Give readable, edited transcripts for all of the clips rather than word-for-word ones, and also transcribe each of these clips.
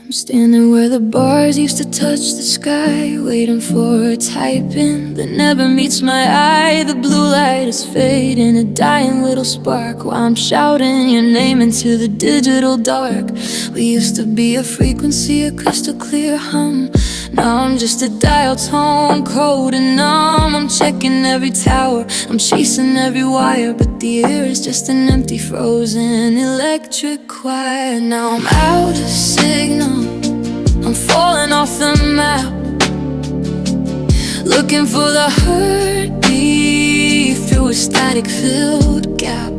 I'm standing where the bars used to touch the sky, waiting for a typing that never meets my eye. The blue light is fading, a dying little spark, while I'm shouting your name into the digital dark. We used to be a frequency, a crystal clear hum. Now I'm just a dial tone, cold and numb. I'm checking every tower, I'm chasing every wire, but the air is just an empty frozen electric choir. Now I'm out of signal, I'm falling off the map, looking for the heartbeat through a static-filled gap.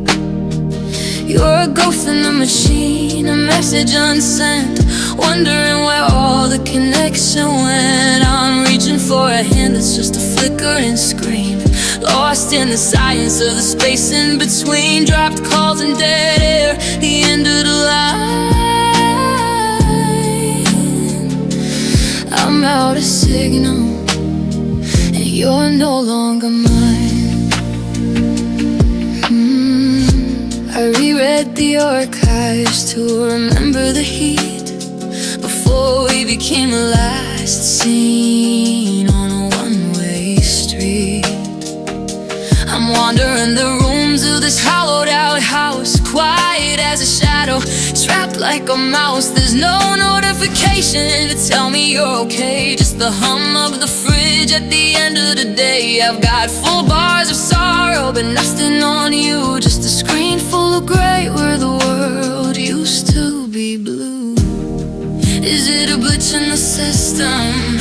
You're a ghost in the machine, a message unsent, wondering where all the connection went. I'm reaching for a hand that's just a flickering screen, lost in the science of the space in between. Dropped calls and dead air, the end of the line. I'm out of signal, and you're no longer mine. I reread the archives to remember the heat before we became the last scene on a one-way street. I'm wandering the rooms of this hollowed out house, quiet as a shadow, trapped like a mouse. There's no notification to tell me you're okay, just the hum of the fridge at the end of the day. I've got full bars of sorrow, but nothing on you, just a screen full of gray where the world used to be blue. Is it a glitch in the system?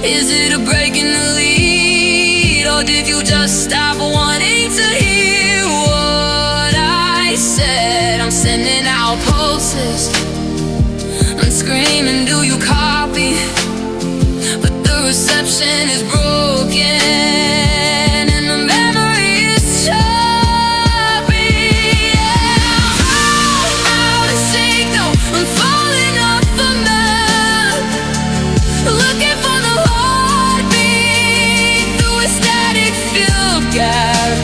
Is it a break in the lead? Or did you just stop wanting to hear what I said? I'm sending out pulses, I'm screaming, do you copy? But the reception is broken and the memory is choppy. Yeah, I'm out of signal, I'm falling off the map, looking for the heartbeat through a static-filled gap.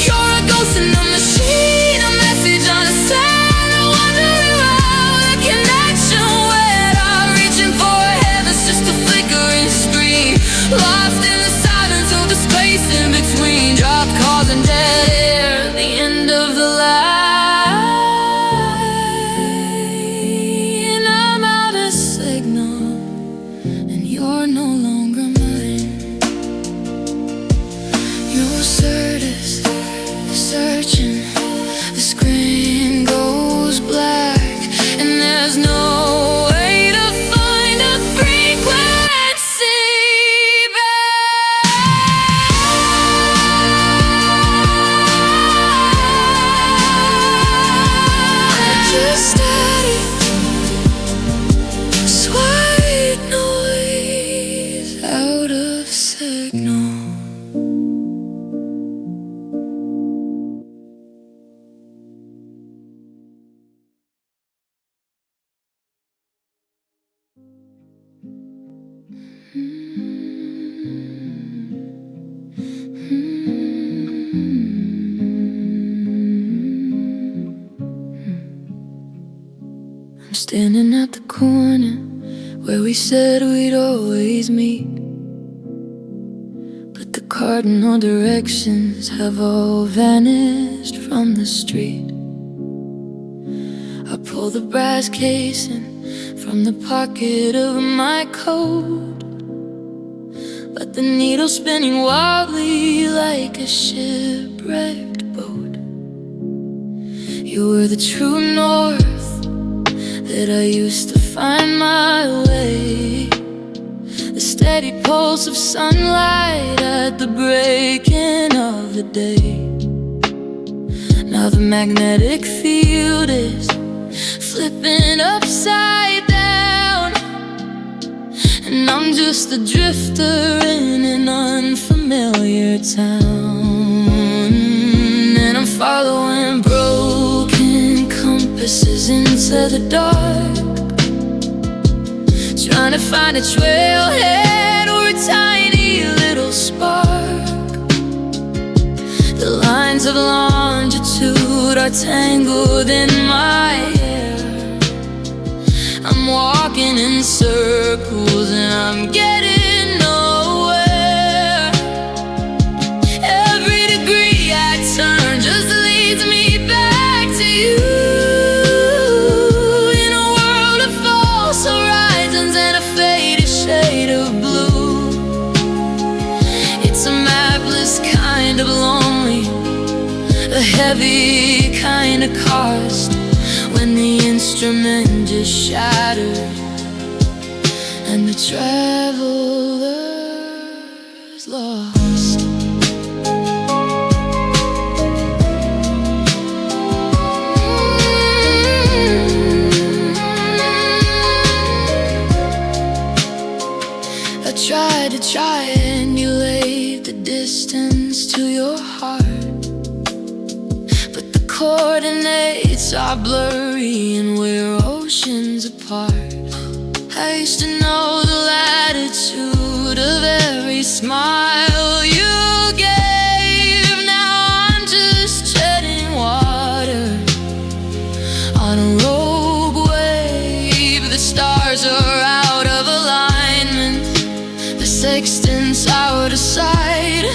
You're a ghost in the machine, a message unsent, wondering how the connection went. I'm reaching for a hand that's just a flickering screen, lost in the silence of the space in between. Dropped calls and dead air, the end of the line. I'm out of signal, and you're no longer mine. You're searching, the screen goes black, and there's no way to find a frequency back. Just static, white noise, out of signal. I'm standing at the corner where we said we'd always meet, but the cardinal directions have all vanished from the street. I pull the brass casing from the pocket of my coat, but the needle's spinning wildly like a shipwrecked boat. You were the true north that I used to find my way, the steady pulse of sunlight at the breaking of the day. Now the magnetic field is flipping upside down, and I'm just a drifter in an unfamiliar town. And I'm following broken compasses into the dark, trying to find a trailhead or a tiny little spark. The lines of longitude are tangled in my hair. I'm heavy kind of cost when the instrument just shattered and the traveler's lost. I tried to triangulate the distance to your heart, but the coordinates are blurry and we're oceans apart. I used to know the latitude of every smile you gave. Now I'm just treading water on a rogue wave. The stars are out of alignment, the sextant's out of sight.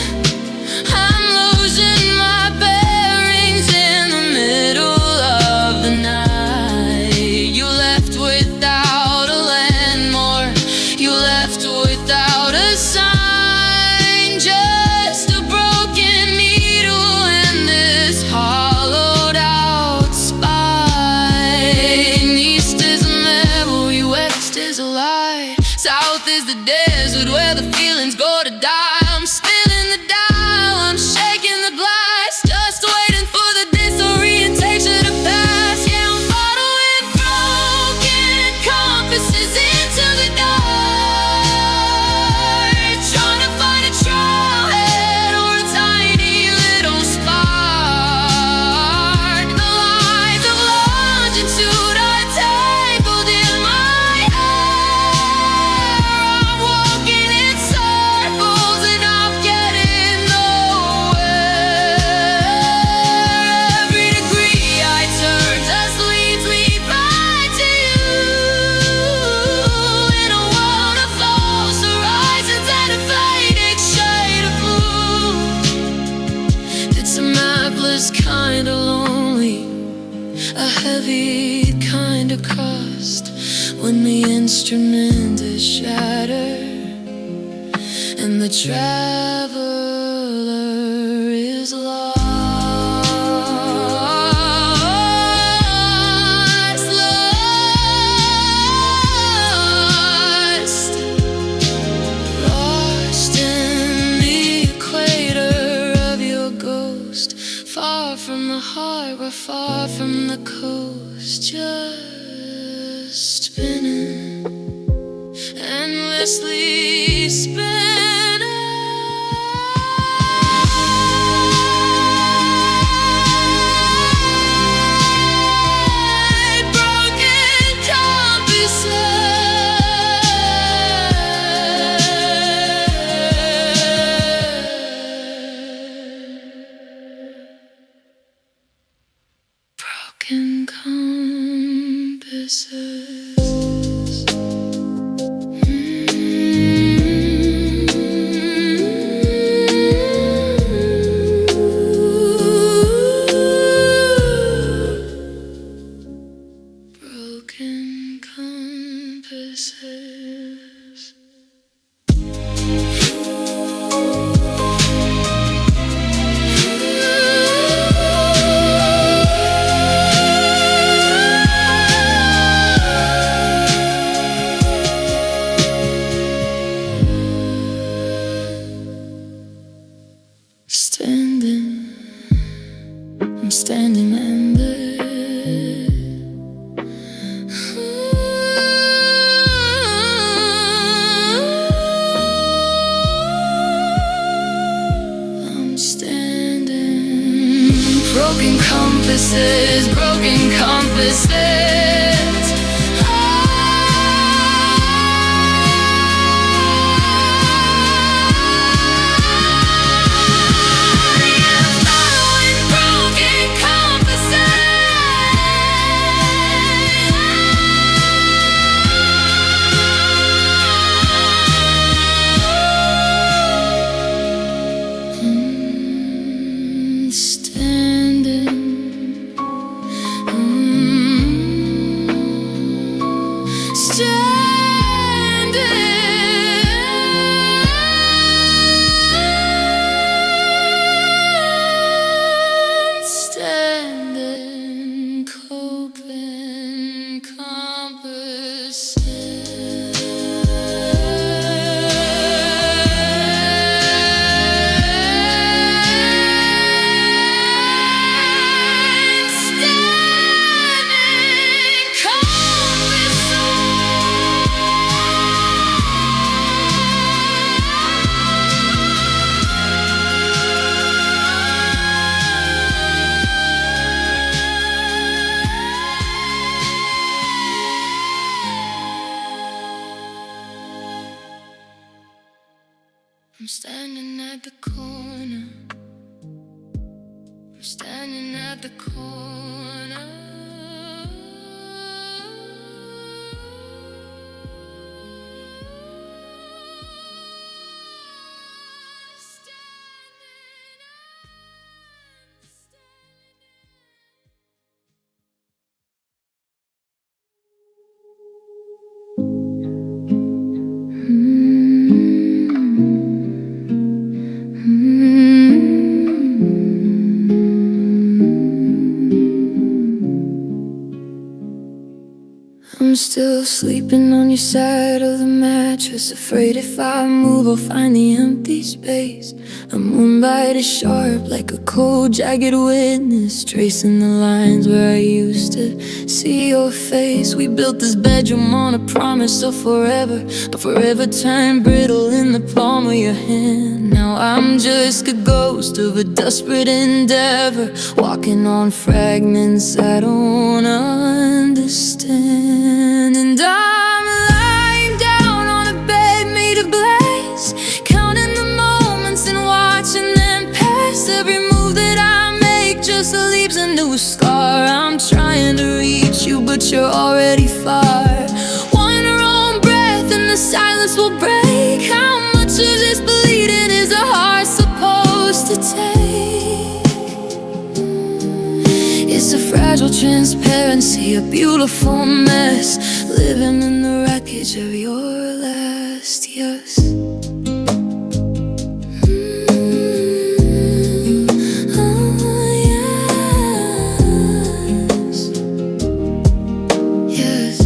I'm losing my bearings in the middle of the night. You left without a landmark, you left without a sign, just a broken needle and this hollowed out spine. East is a memory, west is a lie, south is the desert where the feelings go to die. I'm spinning the dial, I'm shaking the glass, just waiting for the disorientation to pass. Yeah, I'm following broken compasses into the dark, trying to find a trailhead or a tiny little spark. The lines of longitude are tangled in my hair. I'm walking in circles and I'm getting nowhere. Every degree I turn just leads me back to you, in a world of false horizons and a fading shade of blue. It's a mapless kind of lonely, a heavy kind of cost when the instrument is shattered and the traveler is lost. Lost in the equator of your ghost, far from the heart, we're far from the coast, just spinning, endlessly spinning. Broken compasses. Broken compasses. I'm standing in bed. I'm standing. Broken compasses, broken compasses. Standing. I'm standing at the corner. I'm standing at the corner. I'm still sleeping on your side of the mattress, afraid if I move I'll find the empty space. The moonlight is sharp like a cold, jagged witness, tracing the lines where I used to see your face. We built this bedroom on a promise of forever, but forever turned brittle in the palm of your hand. Now I'm just a ghost of a desperate endeavor, walking on fragments I don't understand. And I'm lying down on a bed made of glass, counting the moments and watching them pass. Every move that I make just leaves a new scar. I'm trying to reach you, but you're already far. One wrong breath and the silence will break. How much of this bleeding is a heart supposed to take? It's a fragile transparency, a beautiful mess, living in the wreckage of your last yes. Oh, yes.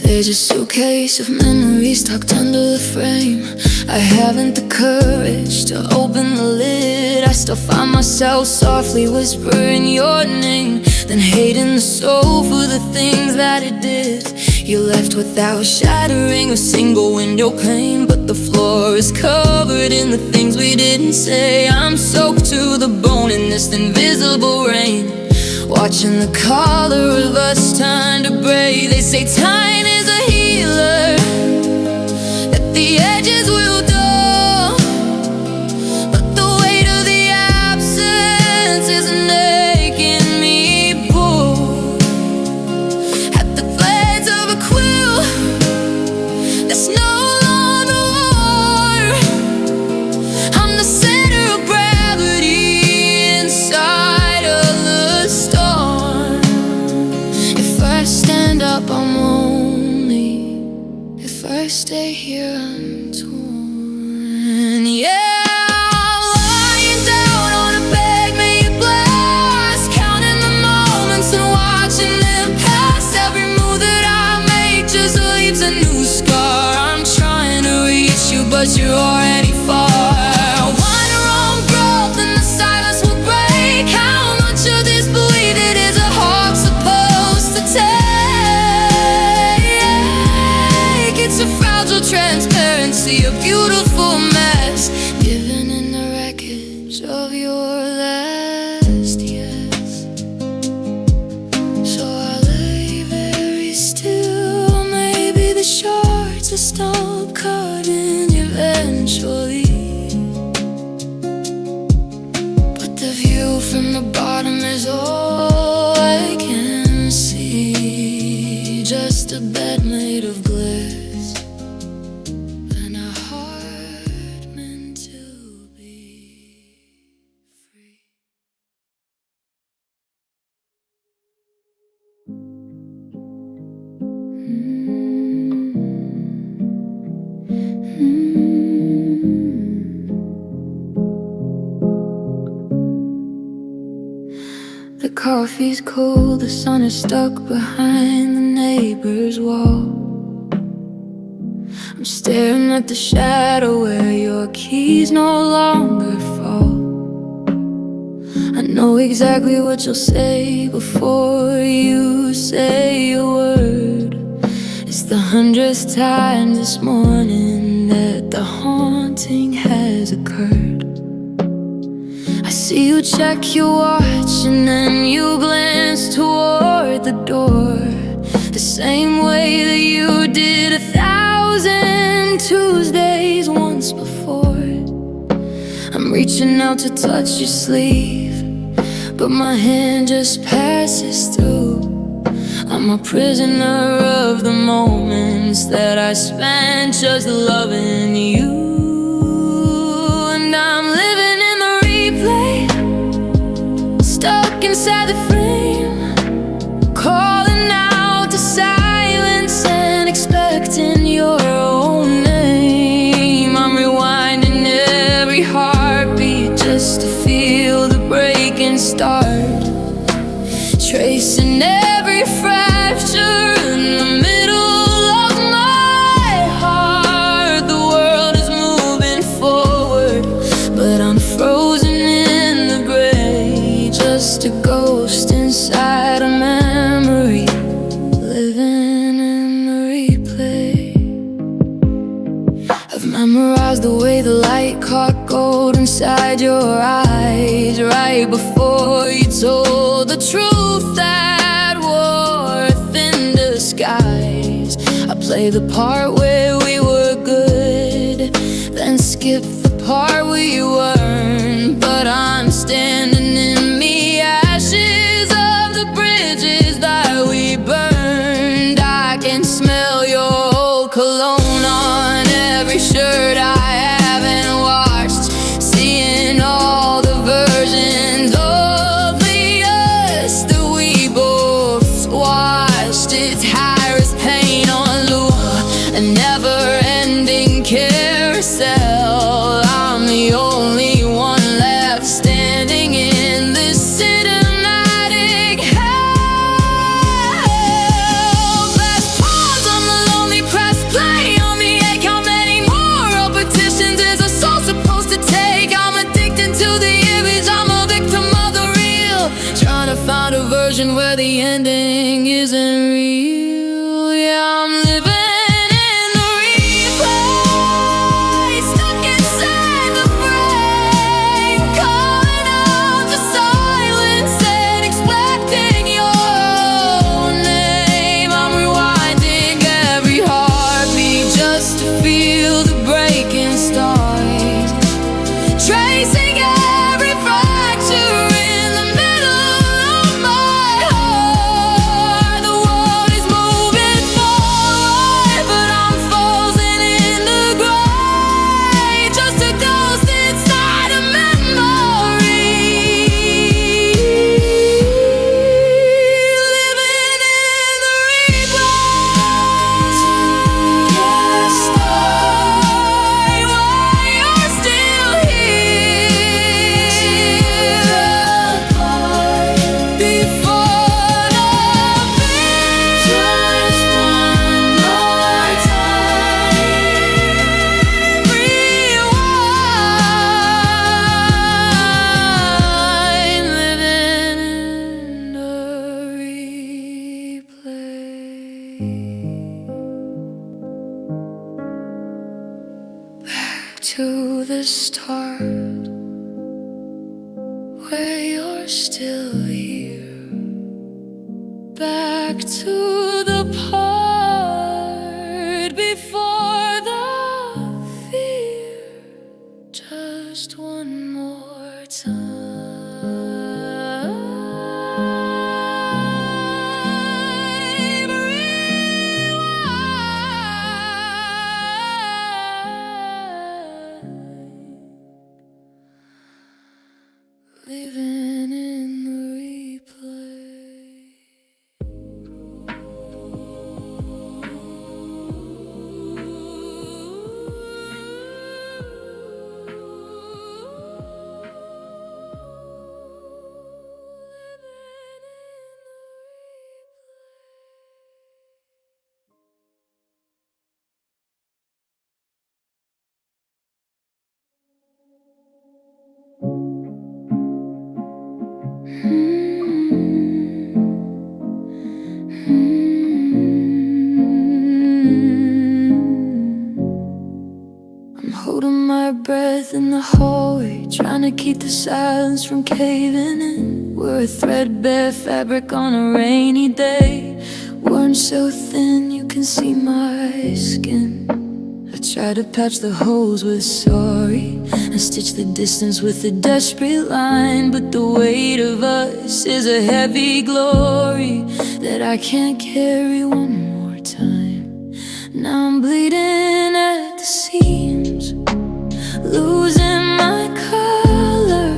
There's a suitcase of memories tucked under the frame. I haven't the courage to open the lid. I still find myself softly whispering your name, then hating the soul for the things that it did. You left without shattering a single window pane, but the floor is covered in the things we didn't say. I'm soaked to the bone in this invisible rain, watching the color of us turn to gray. They say time is a healer, that the edges will dull, but the weight of the absence is making me pull at the threads of a quill that's no longer warm. I'm the center of gravity inside of the storm. If I stand up I'm lonely, if I stay here I'm torn. Yeah. But you're already far. One wrong breath and the silence will break. How much of this bleeding is a heart supposed to take? It's a fragile transparency, a beautiful mess, living in the wreckage of your last yes. So I lay very still, maybe the shards will stop cutting eventually, but the view from the bottom is all I can see. Just a bed made of glass and a heart meant to be free. The coffee's cold, the sun is stuck behind the neighbor's wall. I'm staring at the shadow where your keys no longer fall. I know exactly what you'll say before you say a word. It's the 100th time this morning that the haunting has occurred. I see you check your watch and then you glance toward the door, the same way that you did 1,000 Tuesdays. I'm reaching out to touch your sleeve, but my hand just passes through. I'm a prisoner of the moments that I spent just loving you. And I'm living in the replay, stuck inside the frame, calling out to silence and expecting your own name. I'm rewinding every heartbeat just to feel the breaking start, tracing every fracture in the middle of my heart. The world is moving forward, but I'm frozen in the gray, just a ghost inside a memory, living in the replay. I've memorized the way the light caught gold inside your eyes, right before you told the truth that wore a thin disguise. I play the part where we were good, then skip the part we weren't. But I'm standing in the ashes of the bridges that we burned. I can smell your old cologne on every shirt I haven't washed, seeing all the versions of the us that we both watched. It's high as paint on lure, a never-ending carousel. I'm the only one left standing in this cinematic hell. Fast pause on the lonely press play on the ache. How many more repetitions is a soul supposed to take? I'm addicted to the image, I'm a victim of the real, trying to find a version where the ending isn't real. Yeah, I'm living in the replay, stuck inside the frame, calling out to silence and expecting your own name. I'm rewinding every heartbeat just to feel the breaking start, tracing every fracture in the middle of my heart. The world is moving forward, but I'm frozen in the gray, just a ghost inside a memory, living in the replay. Yes, why you're still here, before the finish. Just one more time, rewind, living in the replay. Back to the start, where you're still here. Back to the part before the fear. Just one more time, rewind, living in the replay. I'm holding my breath in the hallway, trying to keep the silence from caving in. We're a threadbare fabric on a rainy day, worn so thin you can see my skin. I try to patch the holes with sorry, I stitch the distance with a desperate line, but the weight of us is a heavy glory that I can't carry one more time. Now I'm bleeding at the seams, losing my color,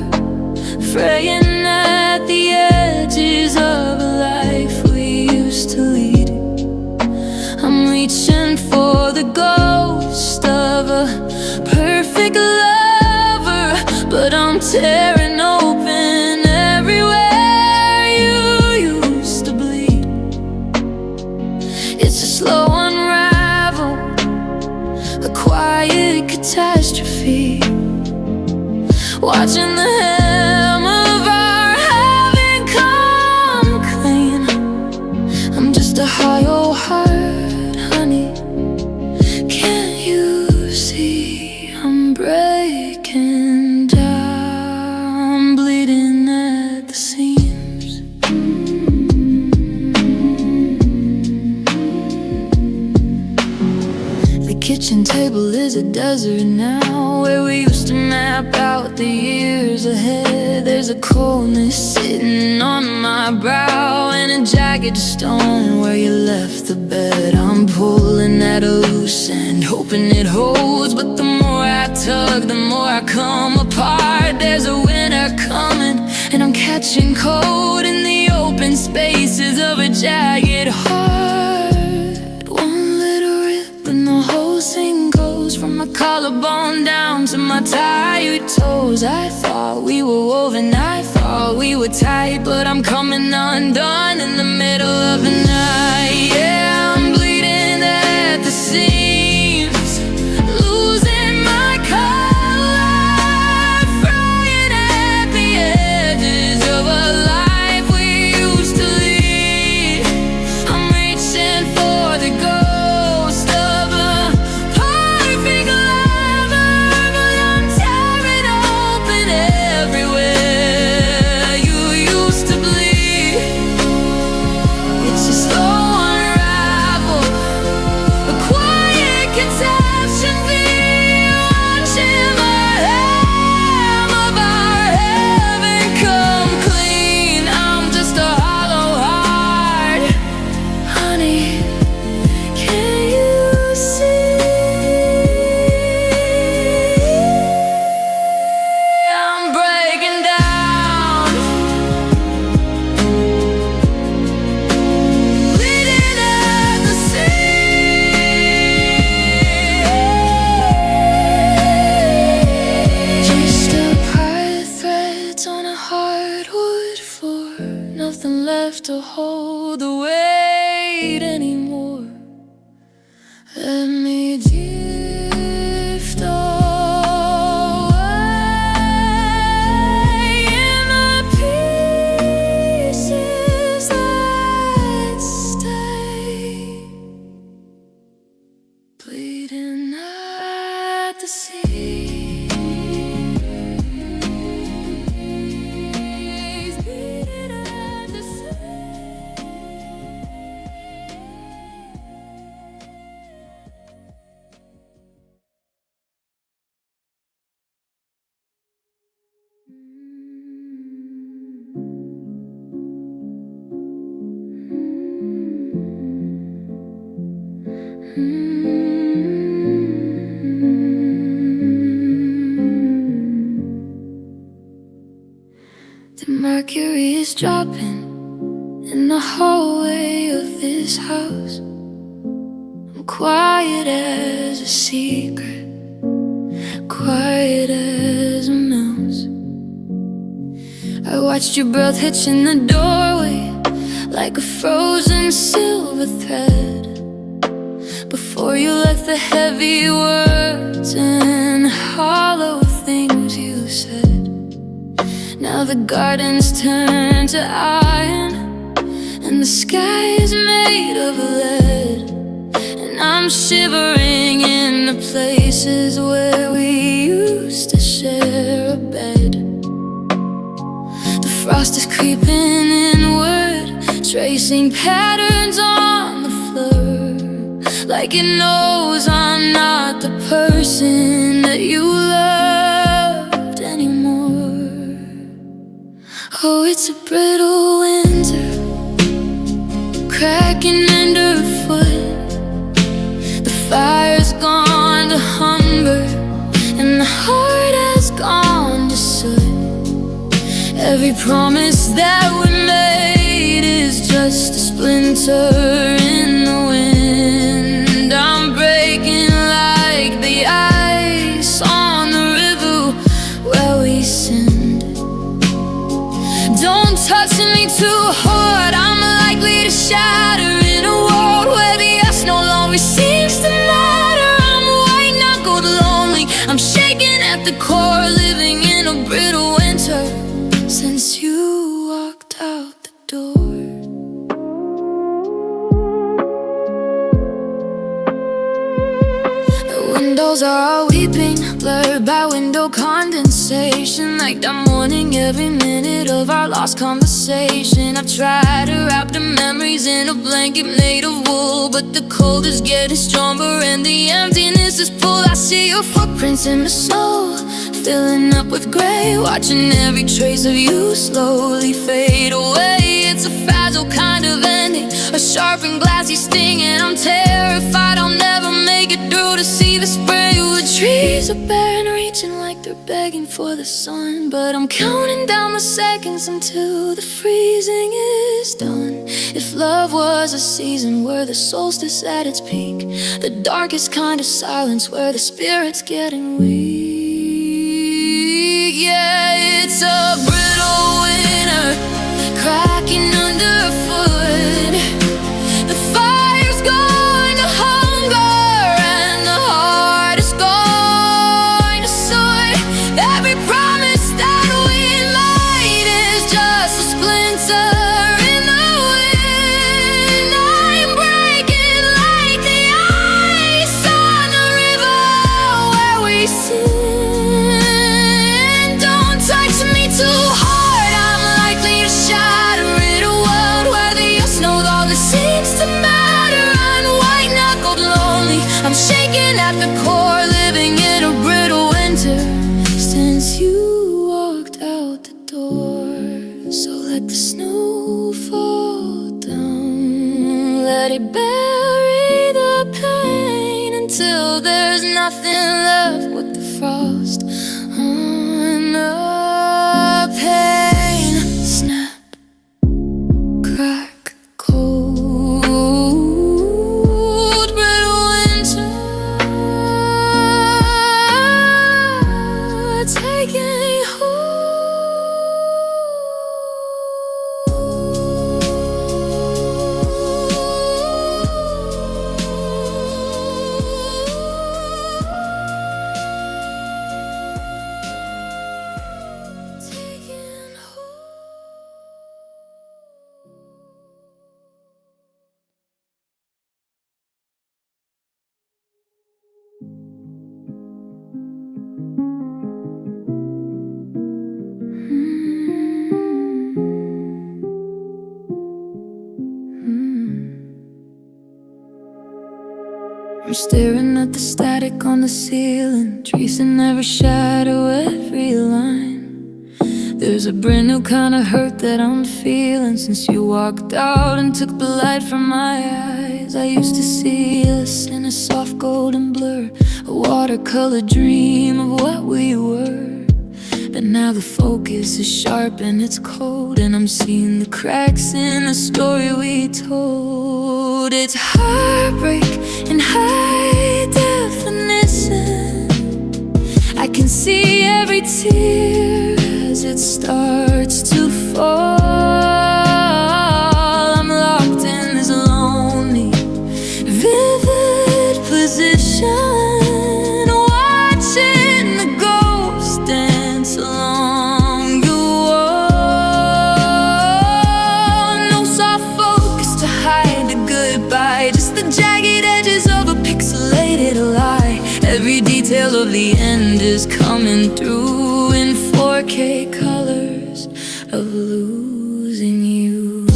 fraying at the edges of a life we used to lead. I'm reaching for the ghost of a perfect lover, but I'm tearing open everywhere you used to bleed. It's a slow unravel, a quiet catastrophe, watching the hem of our heaven come clean. I'm just a high old heart, honey. Can't you see I'm breaking down, bleeding at the seams? The kitchen table is a desert now, where we used to map out the years ahead. There's a coldness sitting on my brow, and a jagged stone where you left the bed. I'm pulling at a loose end, hoping it holds, but the more I tug, the more I come apart. There's a winter coming, and I'm catching cold in the open spaces of a jagged heart. One little rip and the whole thing goes, from my collarbone down to my tired toes. I thought we were woven, I thought we were tight, but I'm coming undone in the middle of the night. Yeah, I'm bleeding at the seams, losing my color, frying at the edges of a life we used to lead. I'm reaching for the ghost of a perfect lover, but I'm tearing open everywhere you used to bleed. It's a slow unravel, a quiet catastrophe, watching the hem of our heaven come clean. I'm just a hollow heart, honey. Can you see I'm breaking down, bleeding at the seams? Just a pile of threads on a hardwood floor, nothing left to hold the weight anymore. Let me drift away in the pieces that stay, bleeding at the seams, bleeding at the seams. The mercury is dropping in the hallway of this house. I'm quiet as a secret, quiet as a mouse. I watched your breath hitch in the doorway like a frozen silver thread, before you left the heavy words and hollow things you said. Now the garden's turned to iron, and the sky is made of lead, and I'm shivering in the places where we used to share a bed. The frost is creeping inward, tracing patterns on the floor, like it knows I'm not the person that you love. Oh, it's a brittle winter, cracking underfoot. The fire's gone to hunger, and the heart has gone to soot. Every promise that we made is just a splinter in the wind. I'm breaking like the ice on the river where we sinned. Don't touch me too hard, I'm likely to shatter in a world where the us no longer seems to matter. I'm white-knuckled lonely, I'm shaking at the core, living in a brittle winter since you walked out the door. Windows are all weeping, blurred by window condensation. Like I'm mourning every minute of our lost conversation. I've tried to wrap the memories in a blanket made of wool, but the cold is getting stronger and the emptiness is full. I see your footprints in the snow, filling up with gray, watching every trace of you slowly fade away. It's a fragile kind of ending, a sharp and glassy sting, and I'm terrified I'll never make it through to see the spring. The trees are bare and reaching like they're begging for the sun, but I'm counting down the seconds until the freezing is done. If love was a season, where the solstice at its peak, the darkest kind of silence where the spirit's getting weak. Yeah, it's a brittle winter, cracking underfoot. The fire's gone to hunger, and the heart is gone to soot. Every promise that we made is just a splinter in the wind. I'm breaking like the ice on the river where we sin. Don't touch me too hard, I'm likely to shatter in a world where the us no longer seems to matter. I'm white-knuckled lonely, I'm shaking at the core, living in a brittle winter since you walked out the door. So let the snow fall down, let it bury the pain until there's nothing left but the frost on the pane. Snap, crack, cold, brittle winter, taking I'm staring at the static on the ceiling, tracing every shadow, every line. There's a brand new kind of hurt that I'm feeling since you walked out and took the light from my eyes. I used to see us in a soft golden blur, a watercolor dream of what we were. But now the focus is sharp and it's cold, and I'm seeing the cracks in the story we told. It's heartbreak in high definition. I can see every tear as it starts to fall. I'm locked in this lonely, vivid position, watching the ghost dance along the wall. No soft focus to hide the goodbye, just the jagged edges of a pixelated lie. Every detail of the end is coming through in 4K colors of losing you.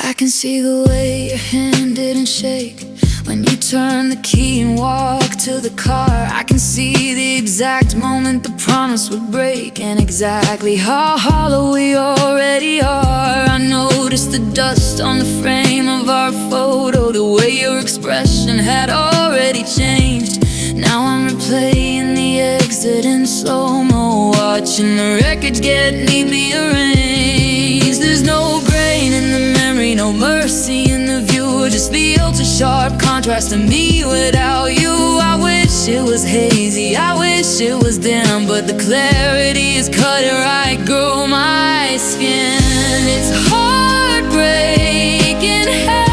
I can see the way your hand didn't shake when you turned the key and walked to the car. I can see the exact moment the promise would break, and exactly how hollow we already are. I noticed the dust on the frame of our photo, the way your expression had already changed. Now I'm replaying the exit in slow-mo, watching the wreckage get neatly arranged. There's no grain in the memory, no mercy in the view, just the ultra-sharp contrast of me without you. I wish it was hazy, I wish it was dim, but the clarity is cutting right through my skin. It's heartbreaking, high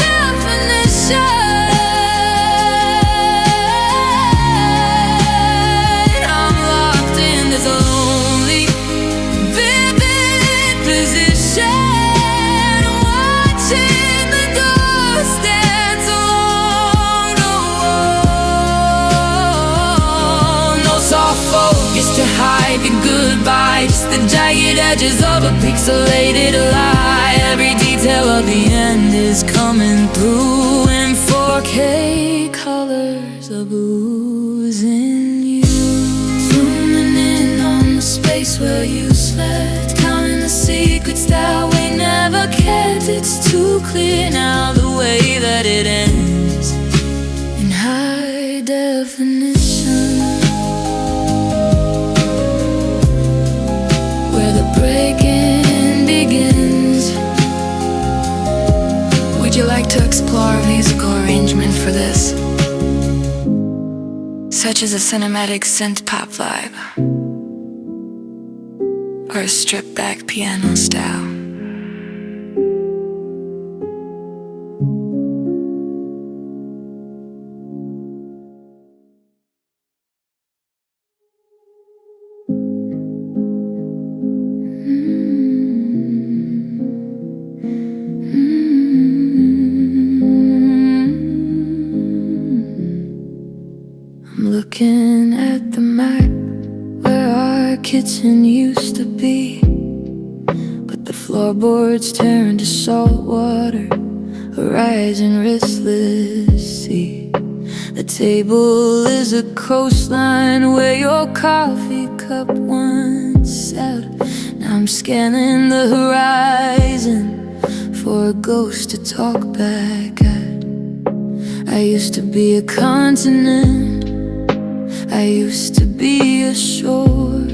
definition. I'm locked in this lonely, vivid position, watching the ghost dance along the wall. No soft focus to hide your goodbye, just the jagged edges of a pixelated lie. Every detail of the end is coming through in 4K colors of losing you. Zooming in on the space where you slept, counting the secrets that we never kept. It's too clear now the way that it ends in high definition, where the breaking begins. Would you like to explore a musical arrangement for this, such as a cinematic synth-pop vibe, or a stripped-back piano style? I'm looking at the map where our kitchen used to be, but the floorboards turn to salt water, a rising restless sea. The table is a coastline where your coffee cup once sat. Now I'm scanning the horizon for a ghost to talk back at. I used to be a continent, I used to be a shore,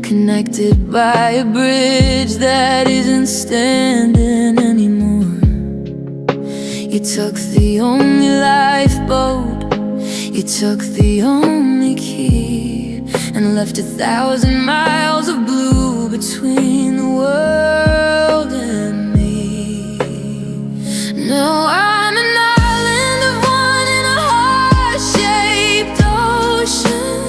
connected by a bridge that isn't standing anymore. You took the only lifeboat, you took the only key, and left 1,000 miles of blue between the world and me. No, I'm an island of one in a heart-shaped ocean,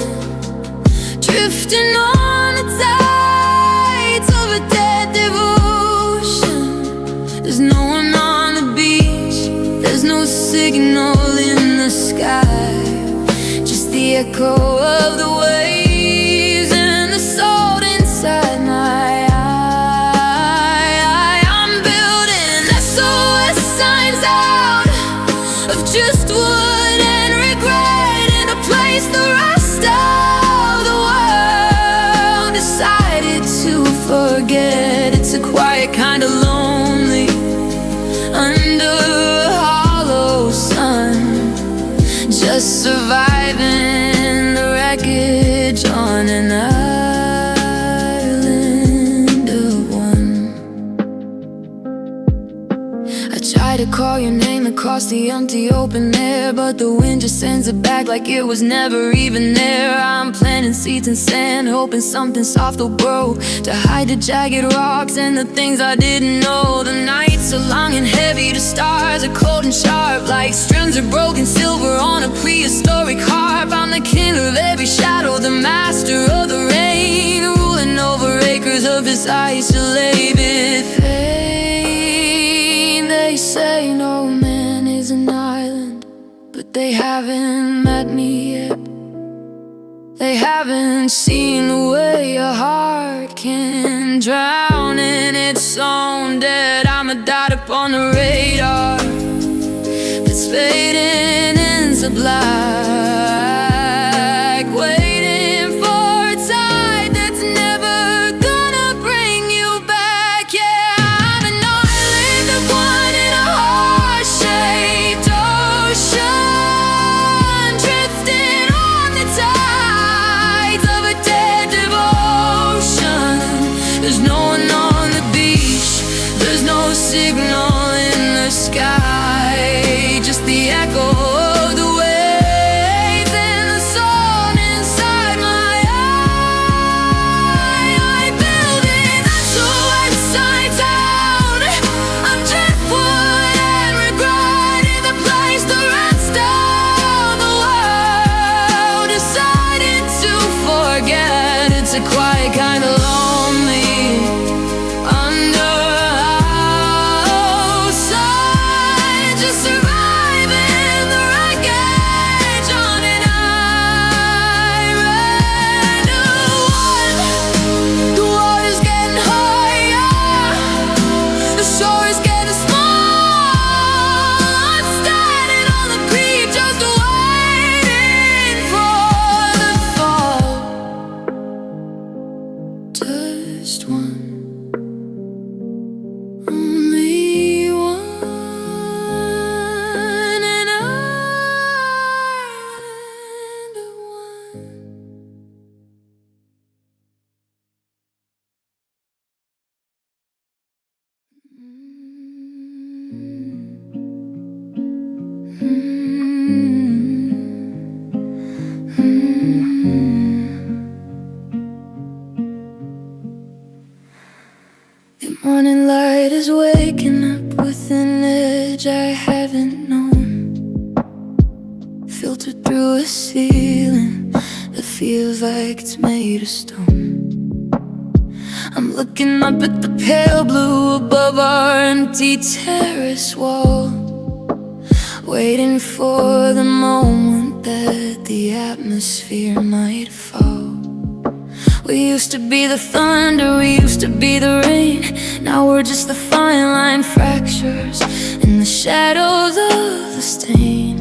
drifting on the tides of a dead devotion. There's no one on the beach, there's no signal in the sky, just the echo of the waves and the salt inside my eye. I'm building SOS signs out of just wood and regret, in a place the rest of the world decided to forget. It's a quiet kind of lonely under a hollow sun, just surviving the wreckage on an island of one. I try to call your name across the empty open air, but the wind just sends it back like it was never even there. I'm planting seeds in sand, hoping something soft will grow to hide the jagged rocks and the things I didn't know. The nights are long and heavy, the stars are cold and sharp, like strings of broken silver on a prehistoric harp. I'm the king of every shadow, the master of the rain, ruling over acres of this isolated fame. They say no man is an island, but they haven't met me yet. They haven't seen the way a heart can drown in it. its own dead. I'm a dot upon the radar that's fading into black, waiting for a tide that's never gonna bring you back. Yeah, I'm an island of one in a heart-shaped ocean, drifting on the tides of a dead devotion. There's no one on the beach, there's no signal in the sky, just the echo of the waves and the song inside my eye. I build it to upside down of driftwood and regret, in the place the rest of the world decided to forget. It's a quiet kind of lonely under outside, just surviving the wreckage on an island of one. The water's getting higher, the shore is getting small. I'm standing on the creek, just waiting for the fall. Just one, only one, an island of one. The morning light is waking up with an edge I haven't known, filtered through a ceiling that feels like it's made of stone. I'm looking up at the pale blue above our empty terrace wall, waiting for the moment that the atmosphere might fall. We used to be the thunder, we used to be the rain. Now we're just the fine line fractures in the shadows of the stain.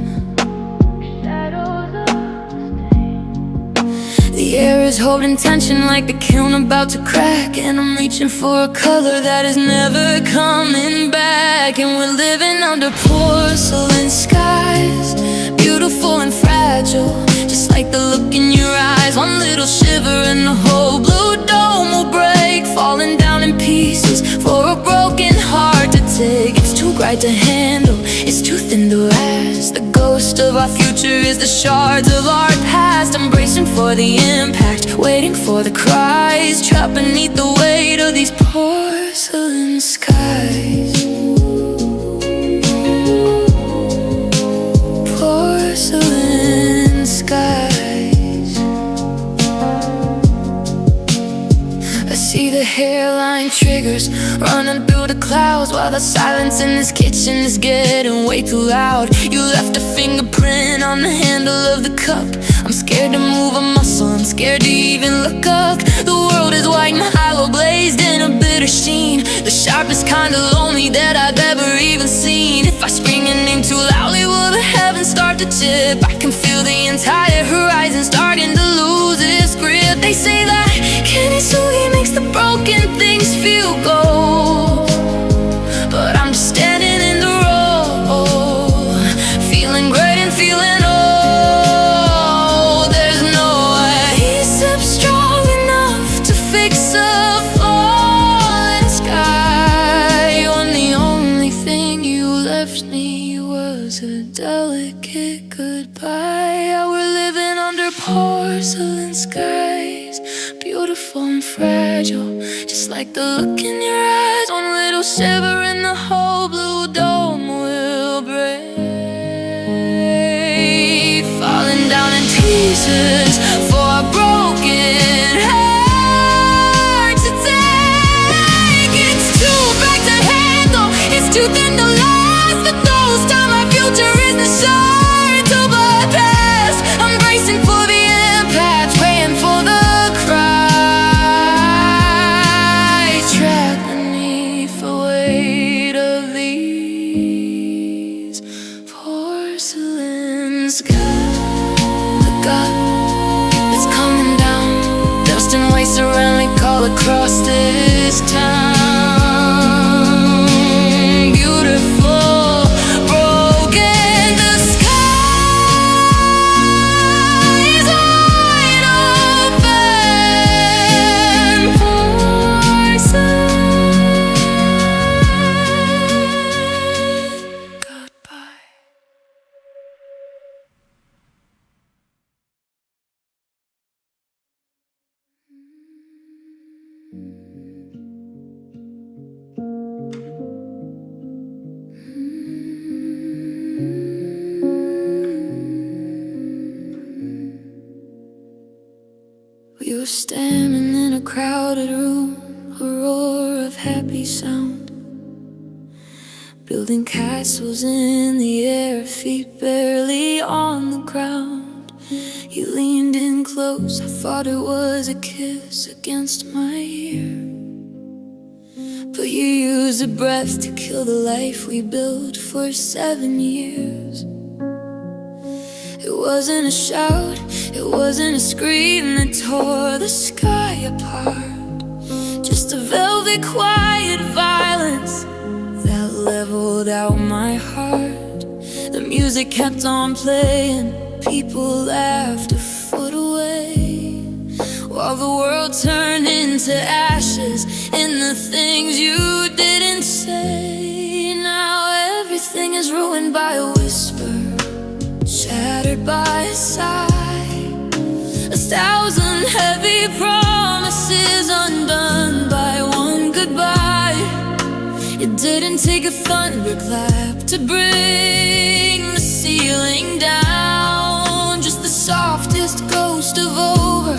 The air is holding tension like the kiln about to crack, and I'm reaching for a color that is never coming back. And we're living under porcelain skies, beautiful and fragile, just like the look in your eyes. One little shiver and the whole blue dome will break, falling down in pieces for a broken heart to take. It's too bright to handle, it's too thin to last. The ghost of our future is the shards of our past. I'm bracing for the impact, waiting for the cries, trapped beneath the weight of these porcelain skies. Porcelain skies. I see the hairline triggers running through the clouds, while the silence in this kitchen is getting way too loud. You left a fingerprint on the handle of the cup. I'm scared to move a muscle, I'm scared to even look up. The world is white and hollow, blazed in a bitter sheen, the sharpest kind of lonely that I've ever even seen. If I scream your name too loudly, will the heavens start to chip? I can feel the entire horizon starting to lose its grip. They say that Kintsugi makes the broken things feel gold, but I'm just standing in the road, feeling great and feeling old. There's no adhesive strong enough to fix a fallen sky. When the only thing you left me was a delicate goodbye. Yeah, we're living under porcelain skies, beautiful and fragile, just like the look in your eyes. One little shiver and the whole blue dome will break, falling down in pieces for a broken heart to take. It's too bright to handle, it's too thin to last. The those time our future isn't sure to bypass. I'm bracing for the impact, waiting for the cry, trapped beneath porcelain sky. Look up, it's coming down. Dust and waste around like all across this town. Beautiful, broken, the sky is wide open. Porcelain, goodbye. We were standing in a crowded room, a roar of happy sound, building castles in the air, feet barely on the ground. You leaned in close, I thought it was a kiss against my ear, but you used a breath to kill the life we built for 7 years. It wasn't a shout, it wasn't a scream that tore the sky apart, just a velvet quiet violence that leveled out my heart. The music kept on playing, people laughed a foot away, while the world turned into ashes in the things you didn't say. Now everything is ruined by a whisper, shattered by a sigh, 1,000 heavy promises undone by one goodbye. It didn't take a thunderclap to bring the ceiling down, just the softest ghost of over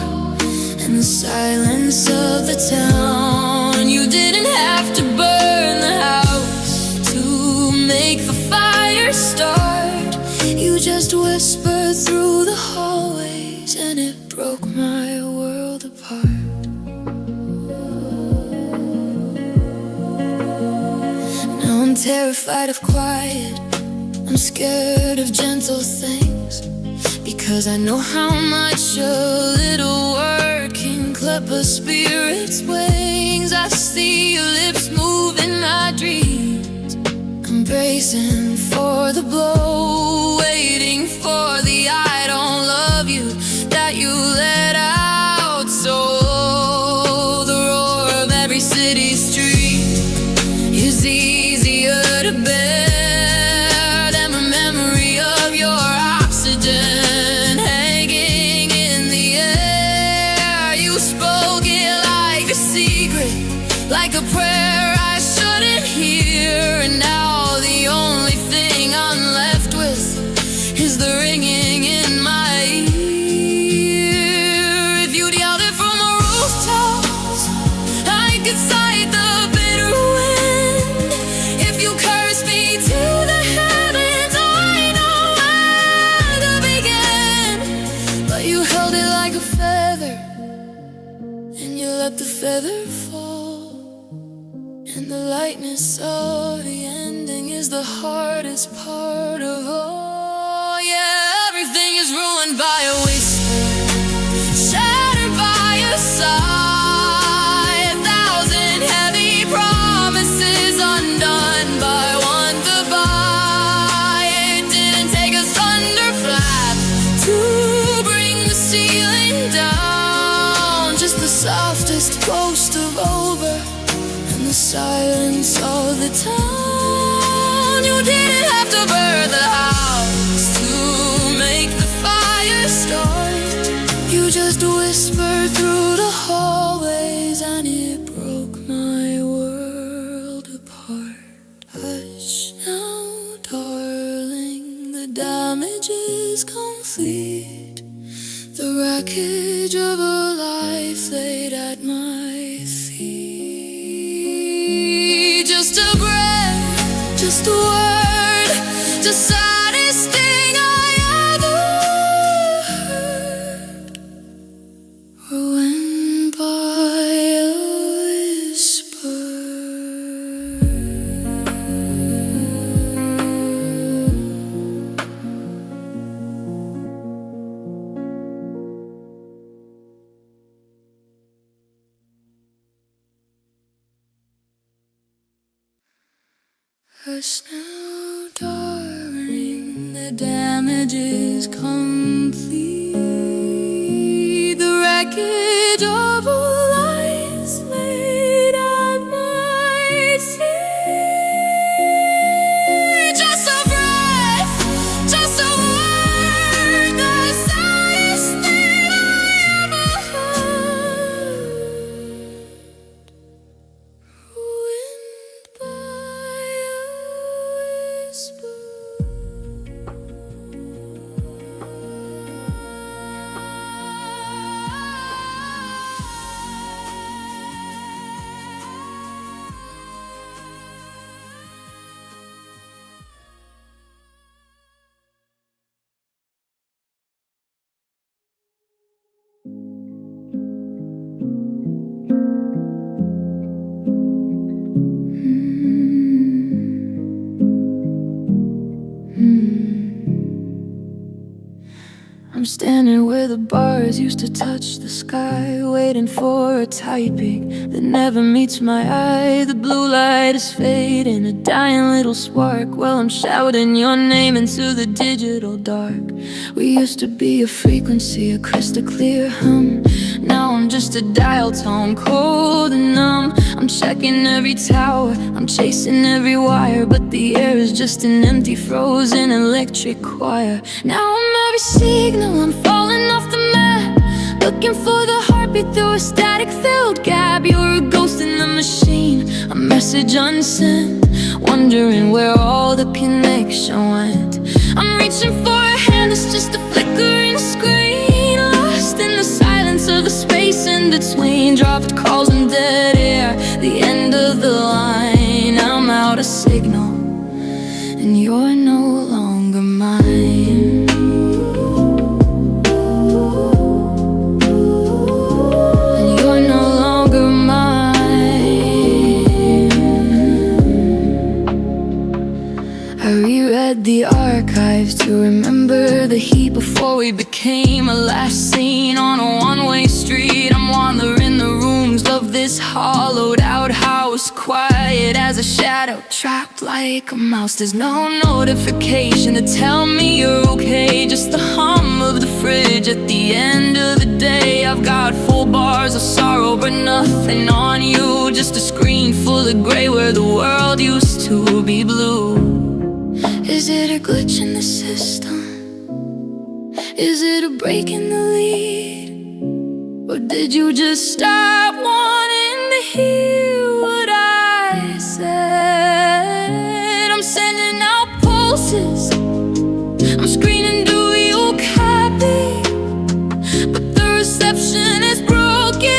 and the silence of the town. You didn't have to burn the house to make the fire start. You just whispered through the hallways and it broke my world apart. Now I'm terrified of quiet, I'm scared of gentle things, because I know how much a little word can clip a spirit's wings. I see your lips move in my dreams, I'm bracing for the blow, waiting for the I don't love you that you let out. So the roar of every city street is easier to bear than the memory of your oxygen hanging in the air. You spoke it like a secret, like a prayer I shouldn't hear, and now the only thing I'm left with is the ringing in my ear. If you'd yelled it from the rooftops, I could sight the bitter wind. If you cursed me to the heavens, I know where to begin. But you held it like a feather, and you let the feather fall, and the lightness of the ending is the hardest part of all. Yeah, everything is ruined by a whisper, shattered by a sigh, 1,000 heavy promises undone by one goodbye. It didn't take a thunderclap to bring the ceiling down, just the softest ghost of over and the silence of the town. You didn't have to burn the house to make the fire start. You just whispered through the hallways and it broke my world apart. Hush now, darling, the damage is complete. The wreckage of a life laid at my feet. Just a breath, just a word, the saddest thing I ever heard, ruined by a whisper. 'Cause now, darling, the damage is complete. The wreckage of all lies laid at my feet. Just a breath, just a word, the saddest thing I ever heard. Ruined by a whisper. I'm standing where the bars used to touch the sky, waiting for a typing that never meets my eye. The blue light is fading, a dying little spark. Well, I'm shouting your name into the digital dark. We used to be a frequency, a crystal clear hum. Now I'm just a dial tone, cold and numb. I'm checking every tower, I'm chasing every wire, but the air is just an empty, frozen electric choir. Now I'm every signal, I'm falling off the map, looking for the heartbeat through a static-filled gap. You're a ghost in the machine, a message unsent, wondering where all the connection went. I'm reaching for a hand that's just a flickering screen, lost in the silence of the space in between. Dropped calls and dead air, the end of the line. I'm out of signal, and you're no longer mine. The archives to remember the heat before we became a last scene on a one-way street. I'm wandering the rooms of this hollowed out house, quiet as a shadow, trapped like a mouse. There's no notification to tell me you're okay, just the hum of the fridge at the end of the day. I've got full bars of sorrow but nothing on you, just a screen full of gray where the world used to be blue. Is it a glitch in the system? Is it a break in the lead? Or did you just stop wanting to hear what I said? I'm sending out pulses, I'm screaming, do you copy? But the reception is broken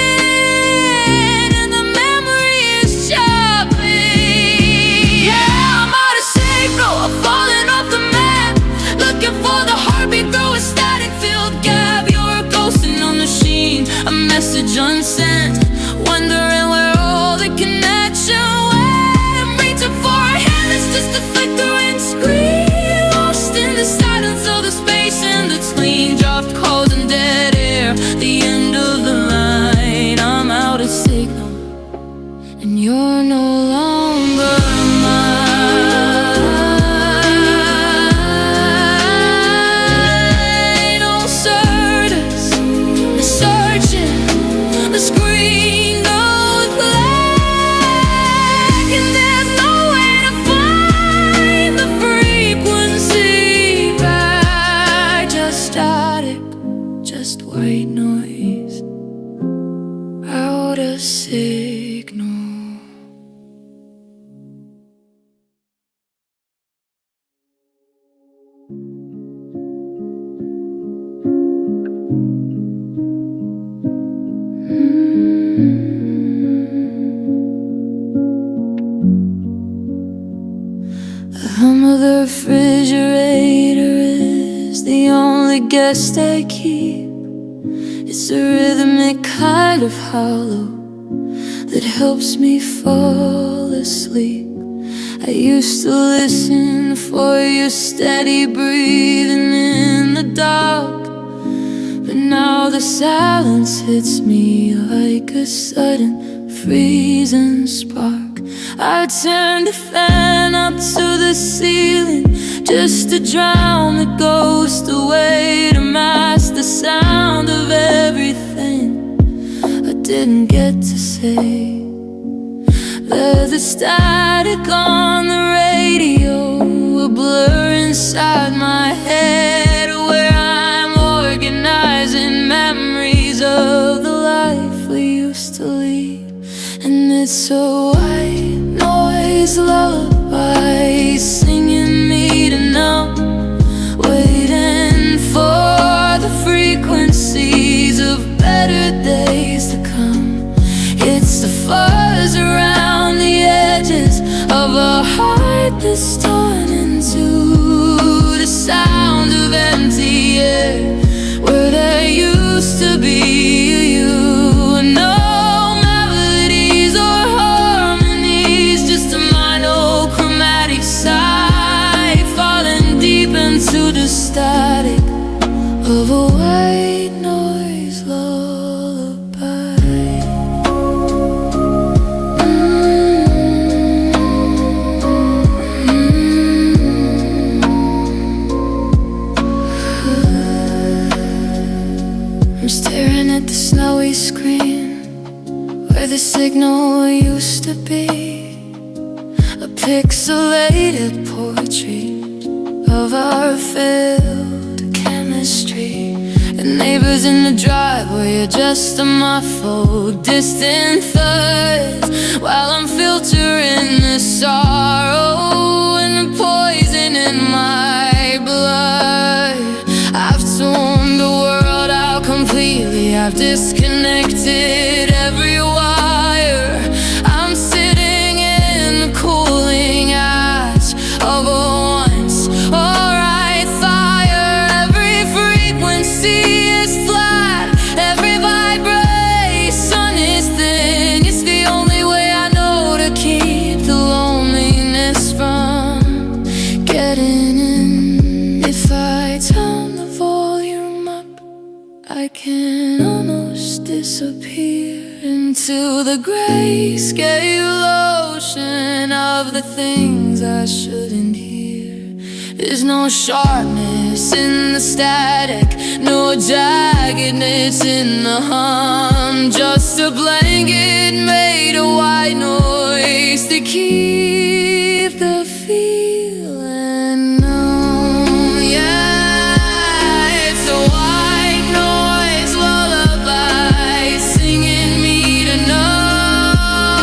and the memory is choppy. Yeah, I'm out of signal, I'm falling off the map, looking for the heartbeat through a static-filled gap. You're a ghost in a machine, a message unsent, wondering where all the connection went. I'm reaching for a hand that's just a flickering screen, lost in the silence of the space in between. Dropped calls and dead air, the end of the line. I'm out of signal, and you're no longer mine. The screen goes black, and there's no way to find the frequency back. Just static, just white noise, out of signal. The hum of the refrigerator is the only guest I keep. It's a rhythmic kind of hollow that helps me fall asleep. I used to listen for your steady breathing in the dark, but now the silence hits me like a sudden freezing spark. I turned the fan up to the ceiling just to drown the ghost away, to mask the sound of everything I didn't get to say. There's a static on the radio, a blur inside my head, where I'm organizing memories of the life we used to lead. And it's a white noise lullaby singing me to numb, waiting for the frequencies of better days to come. It's the fuzz around the edges of a heart that's torn into the sound of empty air, where there used to be a you. No melodies or harmonies, just a monochromatic sigh, falling deep into the static of a white noise lullaby. I'm staring at the snowy screen where the signal used to be, a pixelated portrait of our failed chemistry. And neighbors in the driveway are just a muffled, distant thud, while I'm filtering the sorrow and the poison in my blood. I've torn the world out completely, I've disconnected every wire. I'm sitting in the cooling ash of a once alright fire. Every frequency is flat, every vibration is thin. It's the only way I know to keep the loneliness from getting in. If I turn the volume up, I can almost disappear into the grayscale ocean of the things I shouldn't hear. There's no sharpness in the static, no jaggedness in the hum, just a blanket made of white noise to keep the feeling numb. Yeah, it's a white noise lullaby singing me to numb,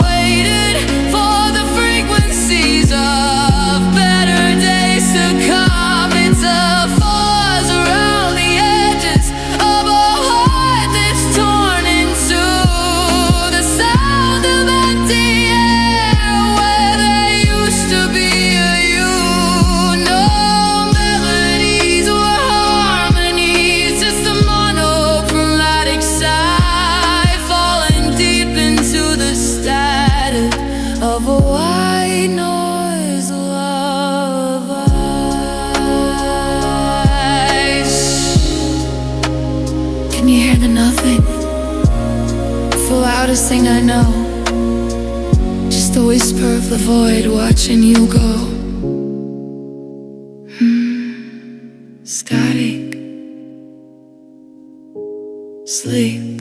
waiting for the frequencies of better days to come. It's a fuzz around the edges of a heart that's torn into the sound of empty air, where there used to be a you. No melodies or harmonies, just a monochromatic sigh, falling deep into the static of a white noise lullaby. Can you hear the nothing? It's the loudest thing I know, just the whisper of the void watching you go. Static, sleep,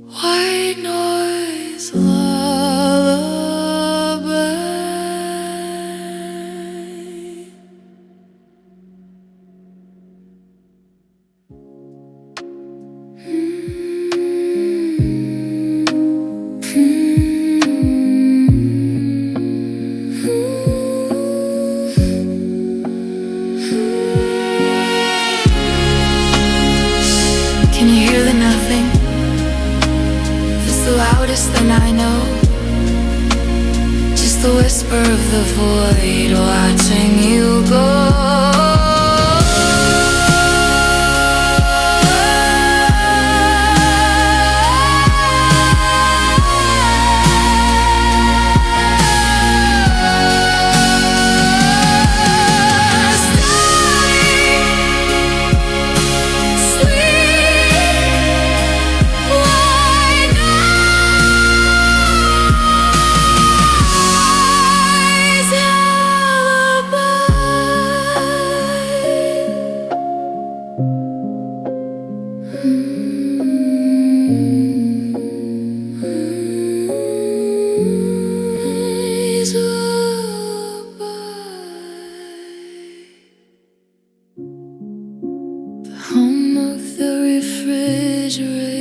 white noise lullaby. Can you hear the nothing? It's the loudest thing I know, just the whisper of the void watching you go. refrigerator.